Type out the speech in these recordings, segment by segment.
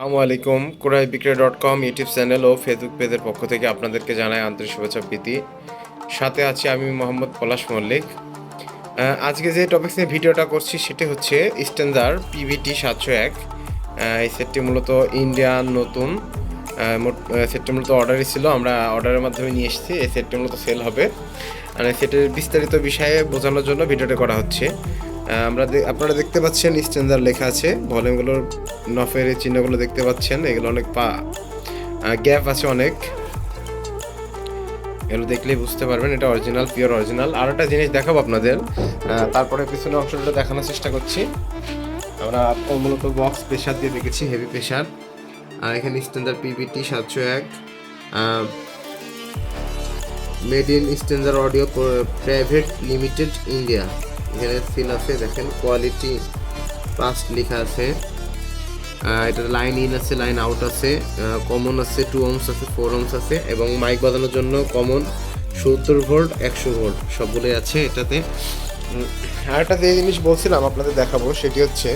আসসালামু আলাইকুম। ক্রয়বিক্রয়.com YouTube channel ও Facebook পেজের পক্ষ থেকে আপনাদেরকে জানাই আন্তরিক শুভেচ্ছা প্রীতি। সাথে আছি আমি মোহাম্মদ পলাশ মল্লিক। আজকে যে টপিকস নিয়ে ভিডিওটা করছি সেটি হচ্ছে স্ট্যান্ডার পিভিটি 701। এই সেটটি মূলত ইন্ডিয়ান নতুন সেটটি মূলত অর্ডারই ছিল, আমরা অর্ডারের মাধ্যমে নিয়ে এসেছি। এই সেটটি মূলত সেল হবে, আর সেটের বিস্তারিত বিষয়ে বোঝানোর জন্য ভিডিওটা করা হচ্ছে। আপনারা দেখতে পাচ্ছেন স্ট্যান্ডার লেখা আছে, ভলিউমগুলোর নফের এই চিহ্নগুলো দেখতে পাচ্ছেন, এগুলো অনেক গ্যাপ আছে অনেক, এগুলো দেখলেই বুঝতে পারবেন এটা অরিজিনাল, পিওর অরিজিনাল। আর একটা জিনিস দেখাবো আপনাদের, তারপরে পিছনে অংশটা দেখানোর চেষ্টা করছি। আমরা মূলত বক্স প্রেশার দিয়ে দেখেছি, হেভি প্রেশার। আর এখানে standard PVT 701, made in standard audio private limited India. এখানে সিল আছে, দেখেন কোয়ালিটি প্লাস লেখা আছে। এটা লাইন ইন আছে, লাইন আউট আছে, কমন আছে, 2 ohms আছে, 4 ohms আছে, এবং মাইক বাজানোর জন্য কমন 70 ভোল্ট 100 ভোল্ট সবগুলোই আছে এটাতে। আর একটা যে জিনিস বলছিলাম আপনাদের দেখাবো সেটি হচ্ছে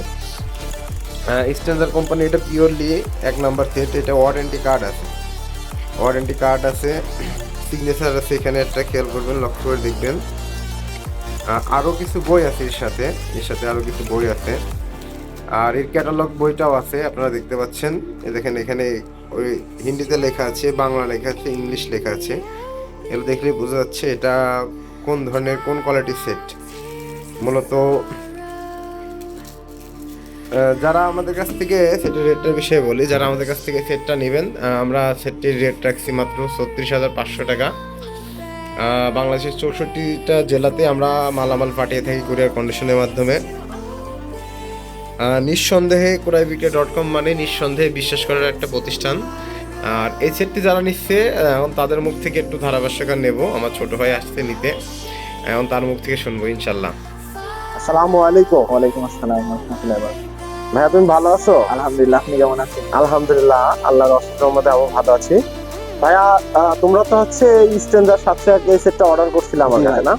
স্ট্যান্ডার কোম্পানি, এটা পিওরলি 1 নাম্বার সেট। এটা ওয়ারেন্টি কার্ড আছে, ওয়ারেন্টি কার্ড আছে, সিগনেচার আছে এখানে, একটা খেয়াল করবেন, লক্ষ্য করে দেখবেন। আরও কিছু বই আছে এর সাথে আরও কিছু বই আছে, আর এর ক্যাটালগ বইটাও আছে, আপনারা দেখতে পাচ্ছেন। দেখেন এখানে ওই হিন্দিতে লেখা আছে, বাংলা লেখা আছে, ইংলিশ লেখা আছে। এগুলো দেখলেই বোঝা যাচ্ছে এটা কোন ধরনের, কোন কোয়ালিটির সেট। মূলত যারা আমাদের কাছ থেকে সেটের রেটের বিষয়ে বলি, যারা আমাদের কাছ থেকে সেটটা নেবেন, আমরা সেটটির রেট রাখছি মাত্র 36,500 টাকা। বাংলাদেশের 64টা জেলাতে আমরা মালামাল পাঠিয়ে থাকি কুরিয়ার কন্ডিশনের মাধ্যমে। নিঃসন্দেহে ক্রয়বিক্রয়.com মানে নিঃসন্দেহে বিশ্বাস করার একটা প্রতিষ্ঠান। আর এই সেটটি যারা নিচ্ছে এখন তাদের মুখ থেকে একটু ধারাভাষ্যকার নেব, আমার ছোট ভাই আসছে নিতে, এখন তার মুখ থেকে শুনবো ইনশাল্লাহ। আসসালামু আলাইকুম। ওয়ালাইকুম আসসালাম রাহমাতুল্লাহি ওয়া বারাকাতুহু। ভাইয়া তুমি ভালো আছো? আলহামদুলিল্লাহ, আপনি কেমন আছেন? আলহামদুলিল্লাহ, আল্লাহর অশেষ রহমতে আমি ভালো আছি। ভাইয়া তোমরা তো হচ্ছে স্ট্যান্ডার 701 এই সেটটা অর্ডার করছিলাম আমার কাছে, না?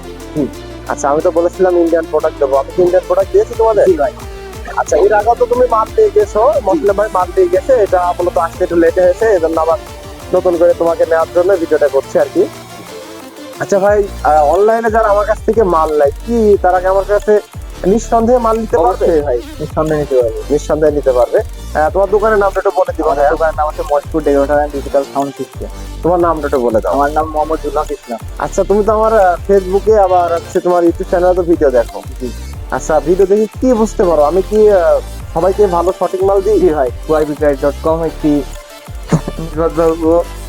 আচ্ছা, আমি তো বলেছিলাম ইন্ডিয়ান প্রোডাক্ট দেবো, আমি কি ইন্ডিয়ান প্রোডাক্ট দিয়েছি তোমাদের? জি ভাই। আচ্ছা, এর আগে তো তুমি মাল দিয়ে গেছো, মুসলিম ভাই মাল দিয়ে গেছে, এটা মূলত আসতে একটু লেট হয়েছে, এজন্য আবার নতুন করে তোমাকে নেওয়ার জন্য ভিডিওটা করছি আর কি। আচ্ছা ভাই, অনলাইনে যারা আমার কাছ থেকে মাল নেয়, কি তারা কি আমার কাছে নিঃসন্দেহে মাল নিতে পারবে? ভাই, নিঃসন্দেহে নিতে পারবে। নিঃসন্দেহে নিতে পারবে। তোমার দোকানের নামটা একটু বলে দিবা। আমার দোকানের নাম হচ্ছে Majpur decorator and digital sound system. তোমার নামটা একটু বলে দাও। আমার নাম মোহাম্মদ জুলহাক ইসলাম। আচ্ছা, তুমি তো আমার ফেসবুকে আবার হচ্ছে তোমার ইউটিউব চ্যানেলে তো ভিডিও দেখো। জি। আচ্ছা, ভিডিও দেখে কি বুঝতে পারো আমি কি সবাইকে ভালো সঠিক মাল দিই? জি ভাই, ক্রয়বিক্রয়.com একটি নির্ভরযোগ্য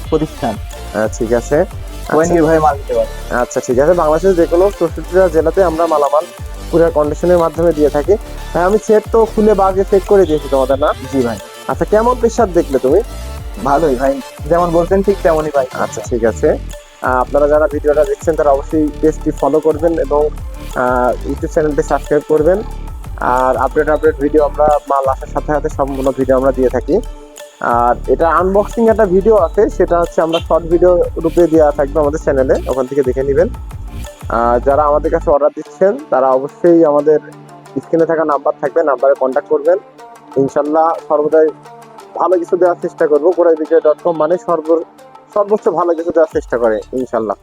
প্রতিষ্ঠান। ঠিক আছে, নির্ভয়ে মাল দিতে পারে। আচ্ছা ঠিক আছে। বাংলাদেশের যে কোনো 64টা জেলাতে আমরা মালামাল কুরিয়ার কন্ডিশনের মাধ্যমে দিয়ে থাকি। হ্যাঁ, আমি সেট তো খুলে বাগে চেক করে দিয়েছি তোমাদের, না? জি ভাই। আচ্ছা, কেমন প্রেশার দেখলে তুমি? ভালোই ভাই, যেমন বলছেন ঠিক তেমনই ভাই। আচ্ছা ঠিক আছে। আপনারা যারা ভিডিওটা দেখছেন তারা অবশ্যই পেজটি ফলো করবেন এবং ইউটিউব চ্যানেলটি সাবস্ক্রাইব করবেন। আর আপডেট ভিডিও আমরা মাল আসার সাথে সাথে সম্পূর্ণ ভিডিও আমরা দিয়ে থাকি। আর এটা আনবক্সিং একটা ভিডিও আছে, সেটা হচ্ছে আমরা শর্ট ভিডিও রূপে দেওয়া থাকবে আমাদের চ্যানেলে, ওখান থেকে দেখে নেবেন। যারা আমাদের কাছে অর্ডার দিচ্ছেন তারা অবশ্যই আমাদের স্ক্রিনে থাকা নাম্বার থাকবে, নাম্বারে কন্ট্যাক্ট করবেন। ইনশাল্লাহ সর্বদাই ভালো কিছু দেওয়ার চেষ্টা করবো। ক্রয়বিক্রয়.com মানে সর্বোচ্চ ভালো কিছু দেওয়ার চেষ্টা করে ইনশাল্লাহ।